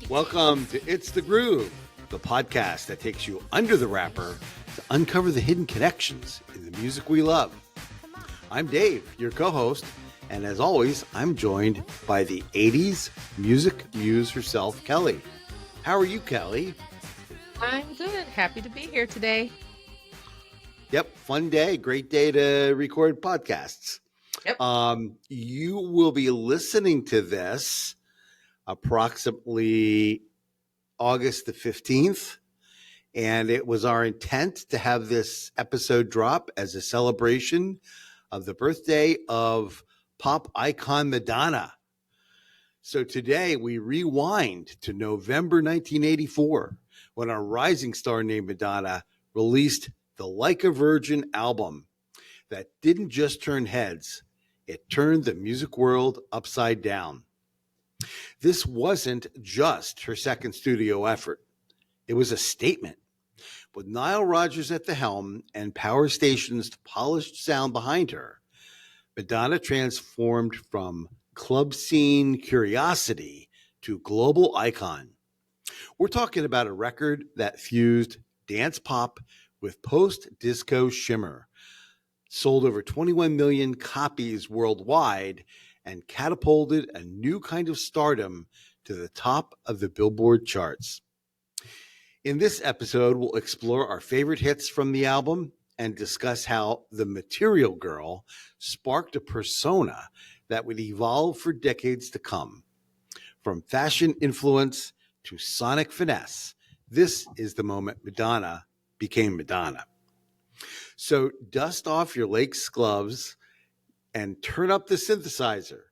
Welcome to It's the Groove, the podcast that takes you under the wrapper to uncover the hidden connections in the music we love. I'm Dave, your co-host, and as always, I'm joined by the 80s music muse herself, Kelly. How are you, Kelly? I'm good. Happy to be here today. Yep, fun day, great day to record podcasts. Yep. You will be listening to this approximately August the 15th, and it was our intent to have this episode drop as a celebration of the birthday of pop icon Madonna. So today we rewind to November 1984 when a rising star named Madonna released the Like a Virgin album that didn't just turn heads, it turned the music world upside down. This wasn't just her second studio effort. It was a statement. With Nile Rodgers at the helm and Power Station's polished sound behind her, Madonna transformed from club scene curiosity to global icon. We're talking about a record that fused dance pop with post-disco shimmer, sold over 21 million copies worldwide, and catapulted a new kind of stardom to the top of the Billboard charts. In this episode, we'll explore our favorite hits from the album and discuss how the Material Girl sparked a persona that would evolve for decades to come. From fashion influence to sonic finesse, this is the moment Madonna became Madonna. So dust off your lace gloves and turn up the synthesizer.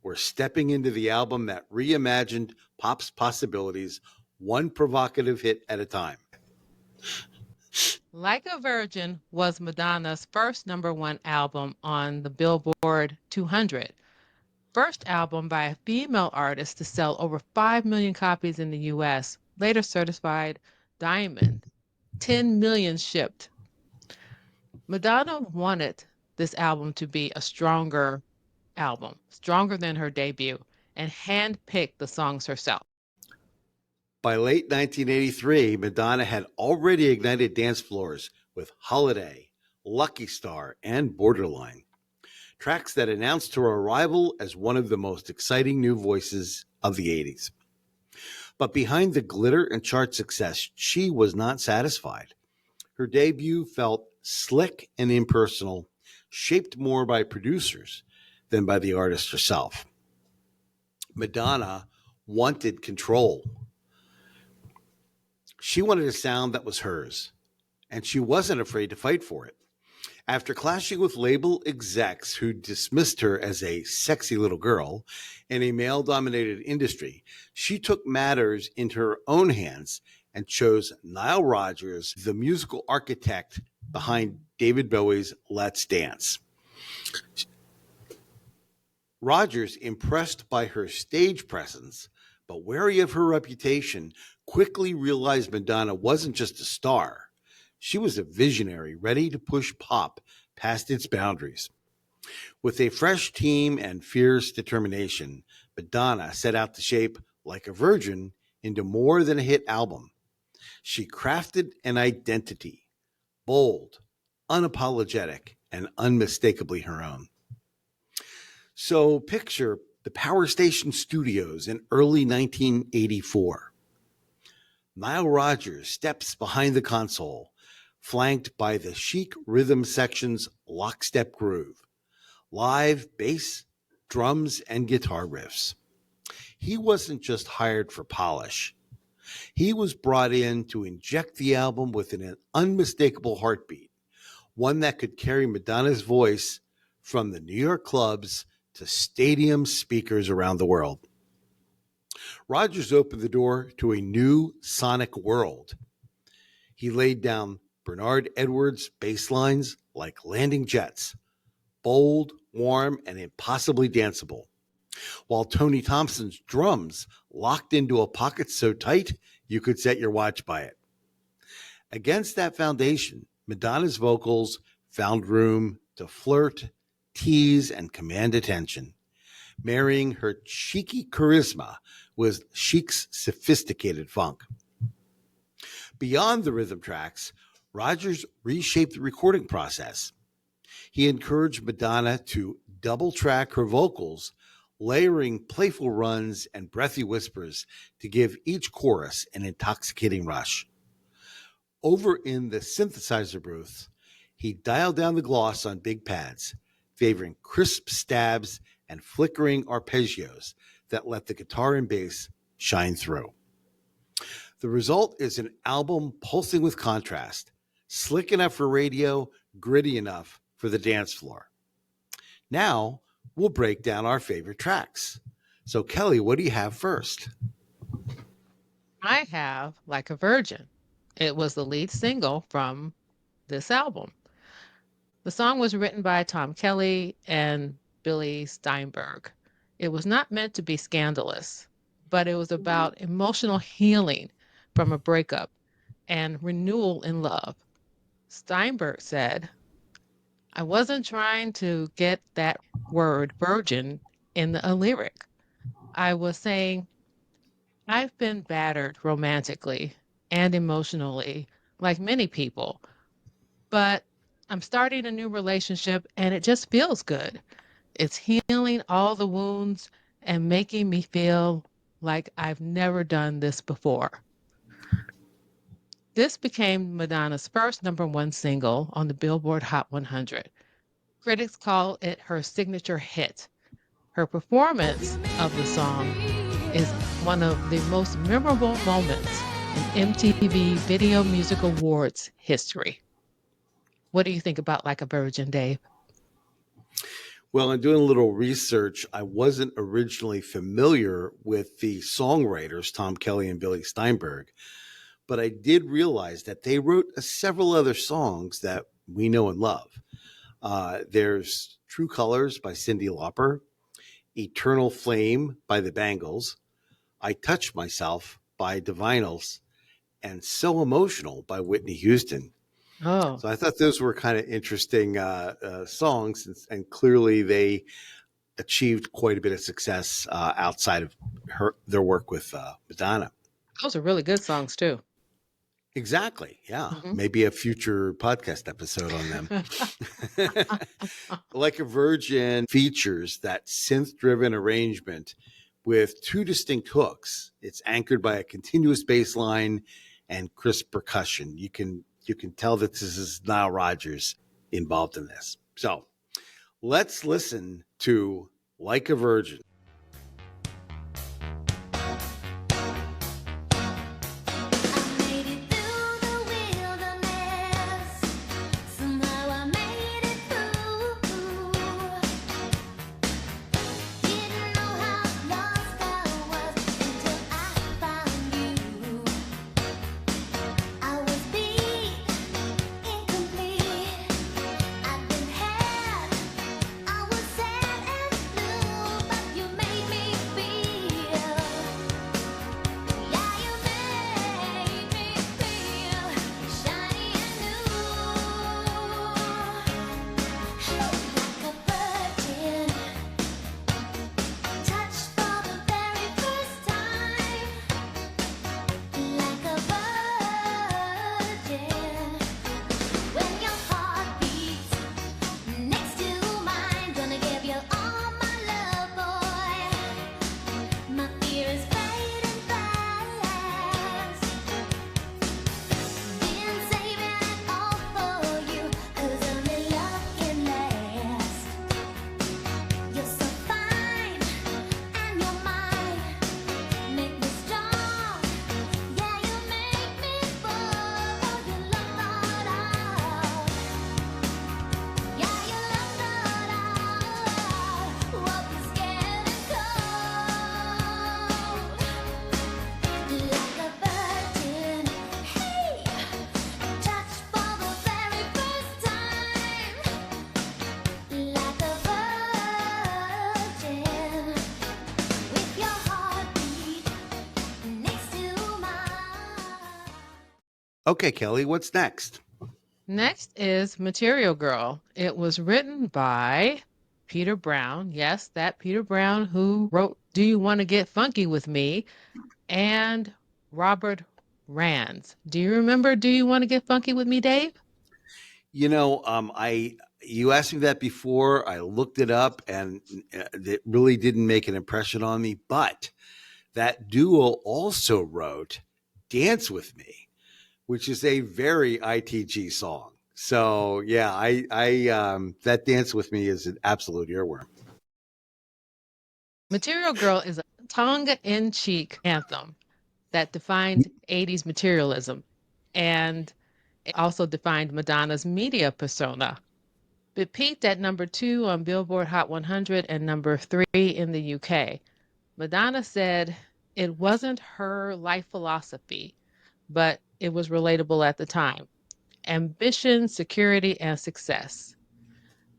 We're stepping into the album that reimagined pop's possibilities, one provocative hit at a time. Like a Virgin was Madonna's first #1 album on the Billboard 200. First album by a female artist to sell over 5 million copies in the US, later certified diamond, 10 million shipped. Madonna wanted this album to be a stronger album, stronger than her debut, and handpicked the songs herself. By late 1983, Madonna had already ignited dance floors with Holiday, Lucky Star, and Borderline, tracks that announced her arrival as one of the most exciting new voices of the 80s. But behind the glitter and chart success, she was not satisfied. Her debut felt slick and impersonal, shaped more by producers than by the artist herself. Madonna wanted control. She wanted a sound that was hers, and she wasn't afraid to fight for it. After clashing with label execs who dismissed her as a sexy little girl in a male-dominated industry, she took matters into her own hands and chose Nile Rodgers, the musical architect behind David Bowie's Let's Dance. Rodgers, impressed by her stage presence, but wary of her reputation, quickly realized Madonna wasn't just a star. She was a visionary ready to push pop past its boundaries. With a fresh team and fierce determination, Madonna set out to shape Like a Virgin into more than a hit album. She crafted an identity, bold, unapologetic, and unmistakably her own. So picture the Power Station Studios in early 1984. Nile Rodgers steps behind the console, flanked by the chic rhythm section's lockstep groove, live bass, drums, and guitar riffs. He wasn't just hired for polish. He was brought in to inject the album with an unmistakable heartbeat, one that could carry Madonna's voice from the New York clubs to stadium speakers around the world. Rodgers opened the door to a new sonic world. He laid down Bernard Edwards' bass lines like landing jets, bold, warm, and impossibly danceable, while Tony Thompson's drums locked into a pocket so tight you could set your watch by it. Against that foundation, Madonna's vocals found room to flirt, tease, and command attention, marrying her cheeky charisma was Chic's sophisticated funk. Beyond the rhythm tracks, Rogers reshaped the recording process. He encouraged Madonna to double track her vocals, layering playful runs and breathy whispers to give each chorus an intoxicating rush. Over in the synthesizer booth, he dialed down the gloss on big pads, favoring crisp stabs and flickering arpeggios that let the guitar and bass shine through. The result is an album pulsing with contrast, slick enough for radio, gritty enough for the dance floor. Now, we'll break down our favorite tracks. So, Kelly, what do you have first? I have Like a Virgin. It was the lead single from this album. The song was written by Tom Kelly and Billy Steinberg. It was not meant to be scandalous, but it was about emotional healing from a breakup and renewal in love. Steinberg said, I wasn't trying to get that word virgin in a lyric. I was saying, I've been battered romantically and emotionally, like many people, but I'm starting a new relationship and it just feels good. It's healing all the wounds and making me feel like I've never done this before. This became Madonna's first #1 single on the Billboard Hot 100. Critics call it her signature hit. Her performance of the song is one of the most memorable moments in MTV Video Music Awards history. What do you think about Like a Virgin, Dave? Well, in doing a little research, I wasn't originally familiar with the songwriters, Tom Kelly and Billy Steinberg, but I did realize that they wrote several other songs that we know and love. There's True Colors by Cyndi Lauper, Eternal Flame by the Bangles, I Touch Myself by Divinals, and So Emotional by Whitney Houston. Oh, So I thought those were kind of interesting songs, and clearly they achieved quite a bit of success outside of their work with Madonna. those are really good songs too. Exactly. Yeah. Mhm. Maybe a future podcast episode on them. Like a Virgin features that synth driven arrangement with two distinct hooks. It's anchored by a continuous bass line and crisp percussion. You can tell that this is Nile Rodgers involved in this. So let's listen to Like a Virgin. Okay, Kelly, what's next? Next is Material Girl. It was written by Peter Brown, yes, that Peter Brown who wrote Do You Want to Get Funky with Me? And Robert Rands. Do you remember Do You Want to Get Funky with Me, Dave? You asked me that before. I looked it up, and it really didn't make an impression on me. But that duo also wrote "Dance with Me," which is a very ITG song. So yeah, I that "Dance with Me" is an absolute earworm. Material Girl is a tongue-in-cheek anthem that defined 80s materialism, and it also defined Madonna's media persona. It peaked at number 2 on Billboard Hot 100 and number 3 in the UK. Madonna said it wasn't her life philosophy, but it was relatable at the time. Ambition, security, and success.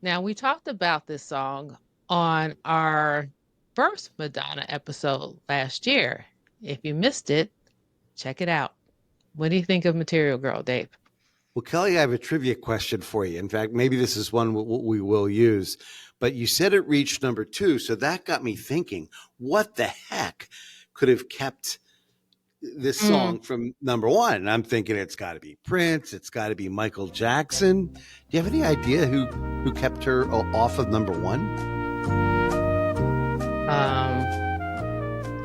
Now, we talked about this song on our first Madonna episode last year. If you missed it, check it out. What do you think of Material Girl, Dave? Well, Kelly, I have a trivia question for you. In fact, maybe this is one we will use. But you said it reached number 2, so that got me thinking: what the heck could have kept this song from number 1? And I'm thinking it's got to be Prince. It's got to be Michael Jackson. Do you have any idea who kept her off of number 1?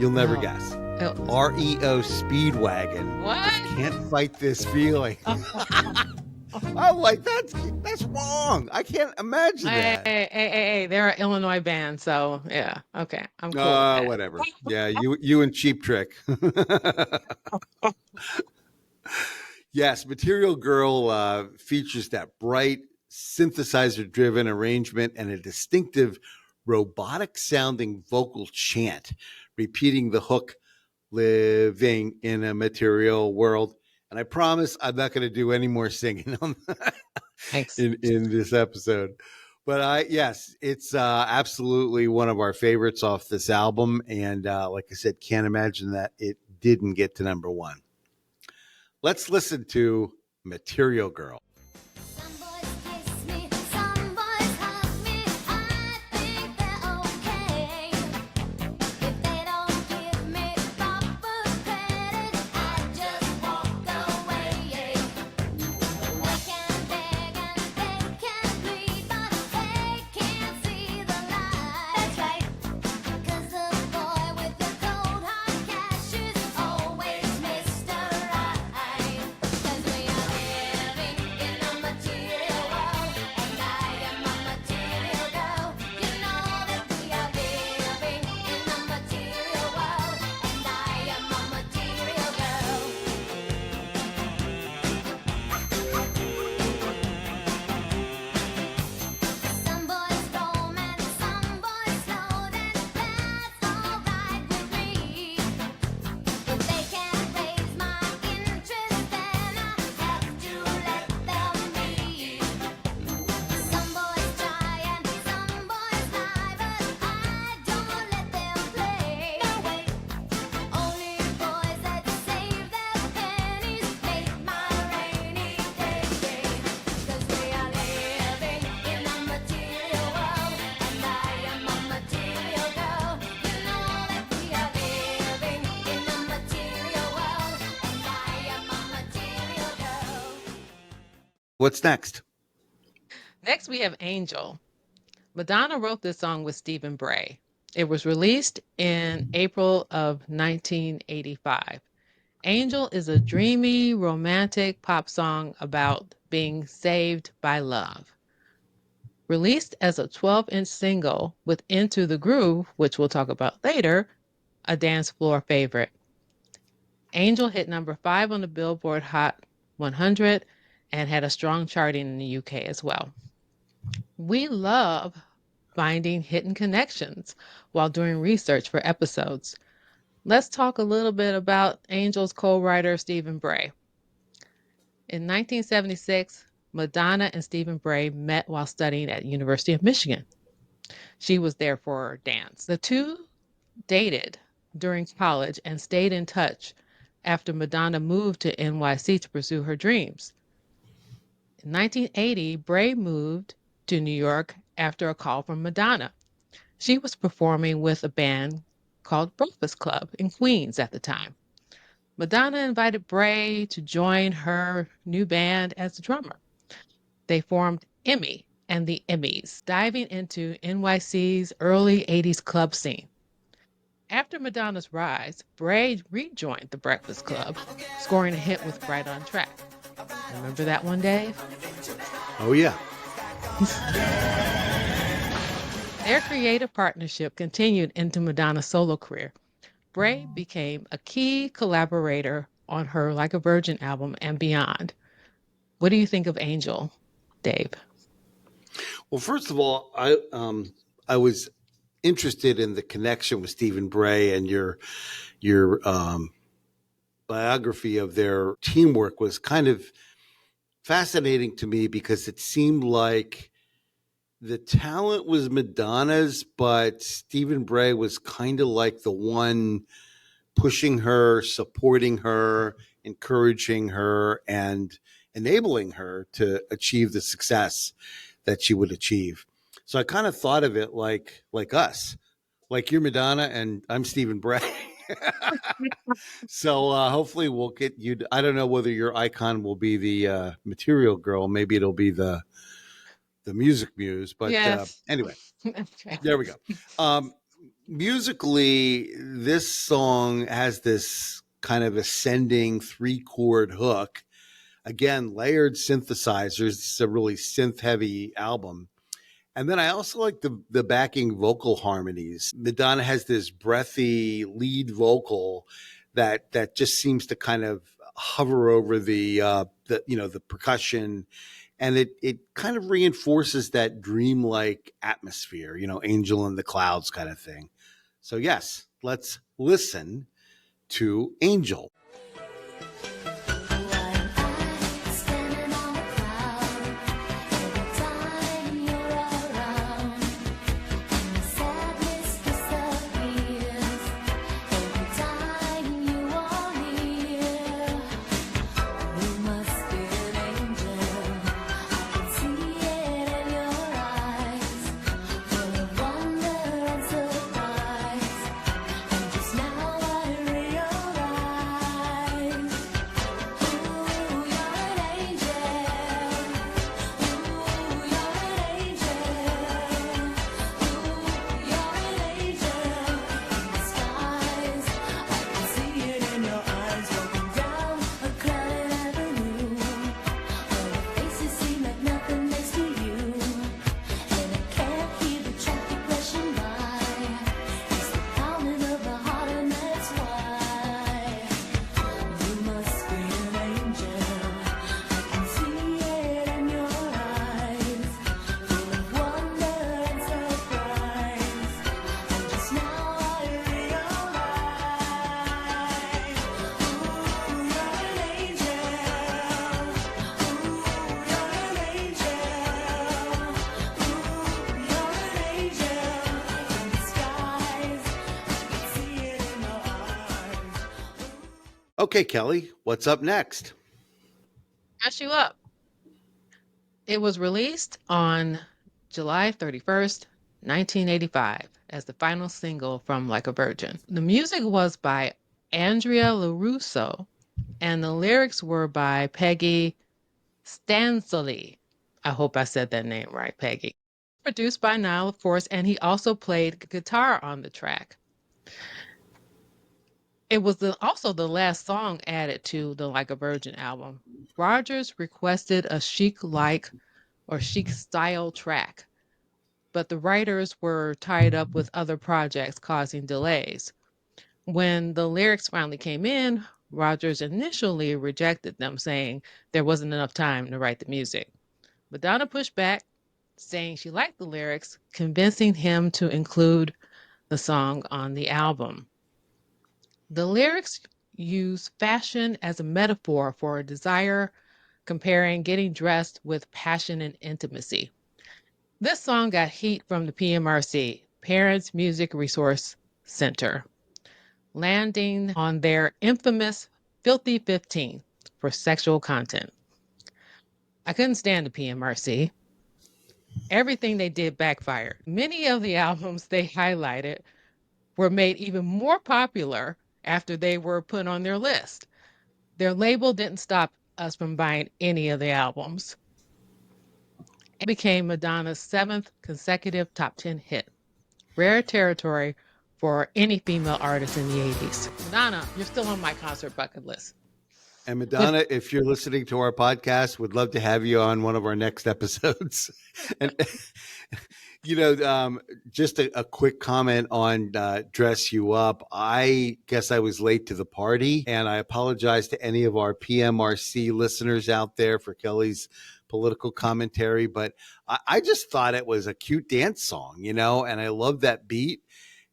You'll never No. guess. It was- REO Speedwagon. What? Can't fight this feeling. I'm like, that's wrong. I can't imagine that. Hey, they're an Illinois band, so yeah, okay, I'm cool with that. Whatever. Yeah, you and Cheap Trick. Yes, Material Girl features that bright, synthesizer-driven arrangement and a distinctive robotic-sounding vocal chant, repeating the hook, living in a material world. And I promise I'm not going to do any more singing on Thanks. in this episode. But yes, it's absolutely one of our favorites off this album. And like I said, can't imagine that it didn't get to number 1. Let's listen to Material Girl. Some boys kiss me, some boys hug me. I think they're okay. If they don't give me proper credit, I just walk away. They can beg and they can plead, but they can't see the light. That's right, 'cause the boy with the cold hard cash is always Mr. Right. 'Cause we are living in a material world, and I am a material girl. You know that we are living in a material world, and I am a material girl. Some boys romance, some boys slow dance. That's alright with me. If they can't raise my interest, then I have to let them be. Some boys try and some boys lie, but I don't let them play. No way. Only boys that save their pennies make my rainy day. 'Cause we are living in a material world, and I am a material girl. You know that we are living in a material world, and I am a material girl. What's next? Next, we have Angel. Madonna wrote this song with Stephen Bray. It was released in April of 1985. Angel is a dreamy, romantic pop song about being saved by love. Released as a 12-inch single with Into the Groove, which we'll talk about later, a dance floor favorite. Angel hit number 5 on the Billboard Hot 100 and had a strong charting in the UK as well. We love finding hidden connections while doing research for episodes. Let's talk a little bit about Angel's co-writer Stephen Bray. In 1976, Madonna and Stephen Bray met while studying at University of Michigan. She was there for dance. The two dated during college and stayed in touch after Madonna moved to NYC to pursue her dreams. In 1980, Bray moved to New York after a call from Madonna. She was performing with a band called Breakfast Club in Queens at the time. Madonna invited Bray to join her new band as a drummer. They formed Emmy and the Emmys, diving into NYC's early 80s club scene. After Madonna's rise, Bray rejoined the Breakfast Club, scoring a hit with Right on Track. Remember that one, Dave? Oh, yeah. Their creative partnership continued into Madonna's solo career. Bray became a key collaborator on her Like a Virgin album and beyond. What do you think of Angel, Dave? Well, first of all, I was interested in the connection with Stephen Bray, and your biography of their teamwork was kind of fascinating to me because it seemed like the talent was Madonna's, but Stephen Bray was kind of like the one pushing her, supporting her, encouraging her, and enabling her to achieve the success that she would achieve. So I kind of thought of it like us, like you're Madonna and I'm Stephen Bray. So hopefully we'll get you. I don't know whether your icon will be the Material Girl. Maybe it'll be the Music Muse. But Yes. anyway, Okay. there we go. Musically, this song has this kind of ascending 3-chord hook. Again, layered synthesizers. It's a really synth-heavy album. And then I also like the backing vocal harmonies. Madonna has this breathy lead vocal that just seems to kind of hover over the percussion, and it kind of reinforces that dreamlike atmosphere, Angel in the Clouds kind of thing. So yes, let's listen to Angel. Okay, Kelly, what's up next? Catch you up. It was released on July 31st, 1985, as the final single from Like a Virgin. The music was by Andrea LaRusso, and the lyrics were by Peggy Stanzoli. I hope I said that name right, Peggy. Produced by Nile, of course, and he also played guitar on the track. It was also the last song added to the Like a Virgin album. Rogers requested a chic-like or chic-style track, but the writers were tied up with other projects, causing delays. When the lyrics finally came in, Rogers initially rejected them, saying there wasn't enough time to write the music. Madonna pushed back, saying she liked the lyrics, convincing him to include the song on the album. The lyrics use fashion as a metaphor for a desire, comparing getting dressed with passion and intimacy. This song got heat from the PMRC, Parents Music Resource Center, landing on their infamous Filthy 15 for sexual content. I couldn't stand the PMRC. Everything they did backfired. Many of the albums they highlighted were made even more popular after they were put on their list. Their label didn't stop us from buying any of the albums. It became Madonna's 7th consecutive top 10 hit. Rare territory for any female artist in the 80s. Madonna, you're still on my concert bucket list. And Madonna, if you're listening to our podcast, would love to have you on one of our next episodes. And just a quick comment on Dress You Up. I guess I was late to the party, and I apologize to any of our PMRC listeners out there for Kelly's political commentary, but I just thought it was a cute dance song, and I love that beat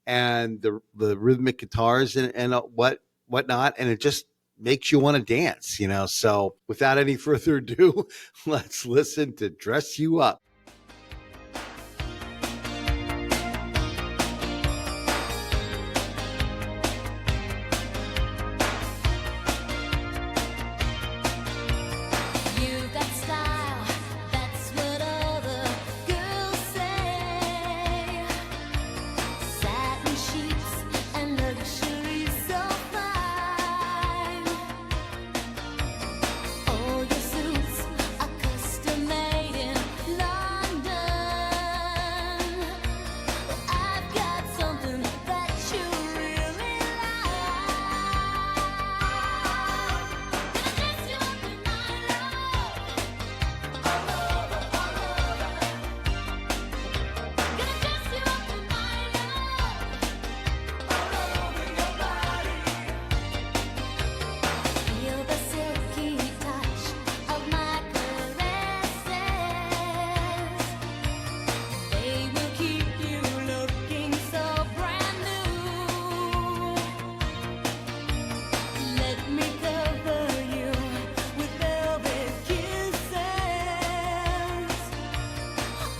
and the rhythmic guitars and whatnot, and it just makes you want to dance, So without any further ado, let's listen to Dress You Up. You've got style, that's what all the girls say. Satin sheets and luxury so fine. All your suits are custom made in London. I've got something that you really like. Gonna dress you up in my love. Gonna dress you up in my love. Feel the silky touch of my caresses. They will keep you looking so brand new. Let me cover you with velvet kisses.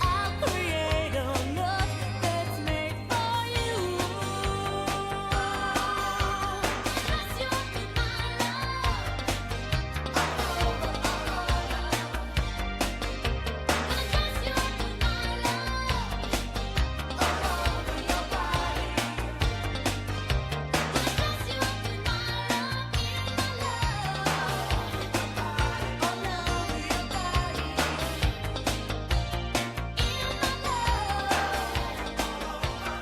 I'll create a look that's made for you. Dress you up in my love. Gonna dress you up in my love. All over your body. Gonna dress you up in my love, in my love. All over your body. In my love.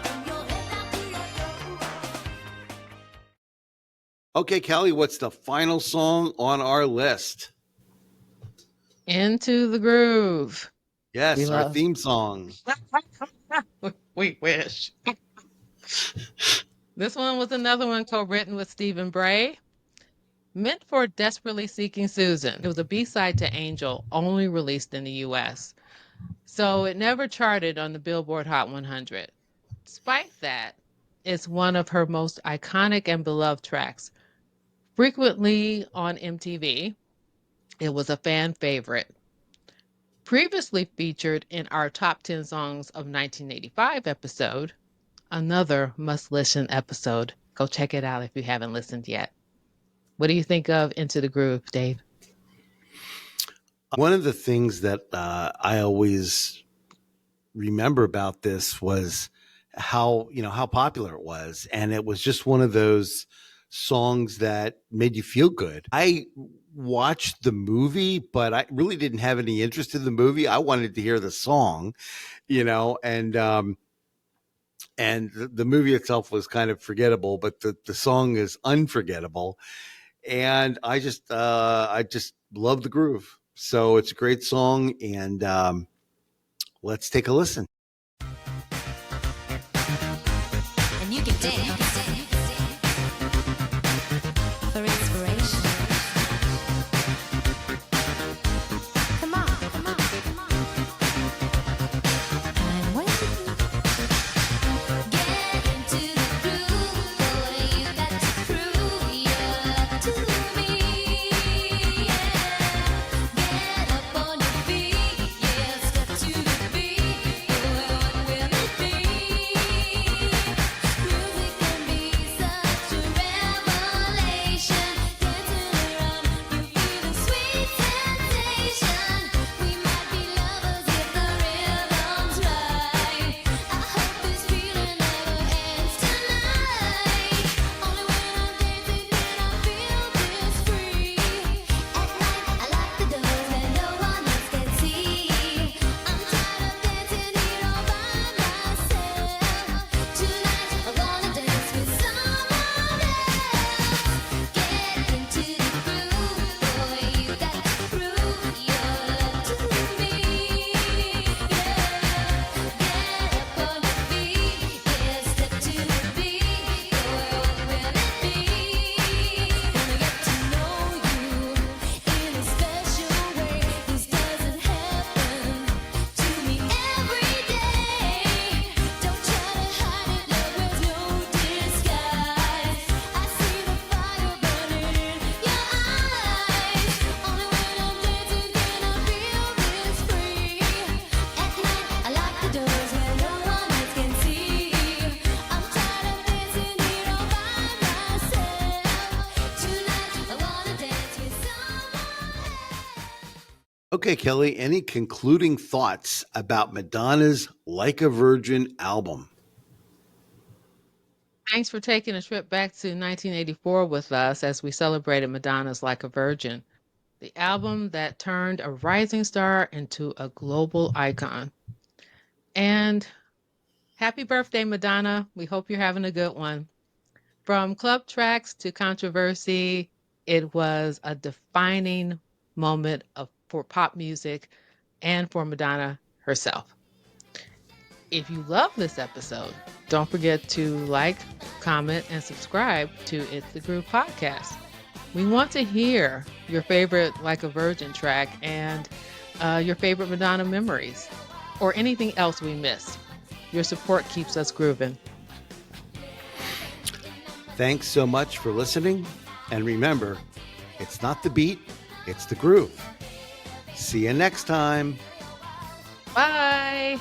From your head down to your toe. Okay, Kelly, what's the final song on our list? Into the Groove. Yes, We our love- theme song. We wish. This one was another one co-written with Stephen Bray. Meant for Desperately Seeking Susan. It was a B-side to Angel, only released in the US. So it never charted on the Billboard Hot 100. Despite that, it's one of her most iconic and beloved tracks. Frequently on MTV, it was a fan favorite. Previously featured in our Top 10 Songs of 1985 episode, another must-listen episode. Go check it out if you haven't listened yet. What do you think of Into the Groove, Dave? One of the things that I always remember about this was how popular it was, and it was just one of those songs that made you feel good. I watched the movie, but I really didn't have any interest in the movie. I wanted to hear the song, and the movie itself was kind of forgettable, but the song is unforgettable. And I just love the groove. So it's a great song, and let's take a listen. And you can dance for inspiration. Come on, come on, come on. I'm waiting. Get into the groove, boy. You got to prove your love to me. Get up on your feet, yeah. Step to the beat, boy. What will it be? Music can be such a revelation. Okay, Kelly, any concluding thoughts about Madonna's Like a Virgin album? Thanks for taking a trip back to 1984 with us as we celebrated Madonna's Like a Virgin, the album that turned a rising star into a global icon. And happy birthday, Madonna. We hope you're having a good one. From club tracks to controversy, it was a defining moment for pop music and for Madonna herself. If you love this episode, don't forget to like, comment, and subscribe to It's the Groove podcast. We want to hear your favorite Like a Virgin track and your favorite Madonna memories or anything else we missed. Your support keeps us grooving. Thanks so much for listening. And remember, it's not the beat, it's the groove. See you next time. Bye.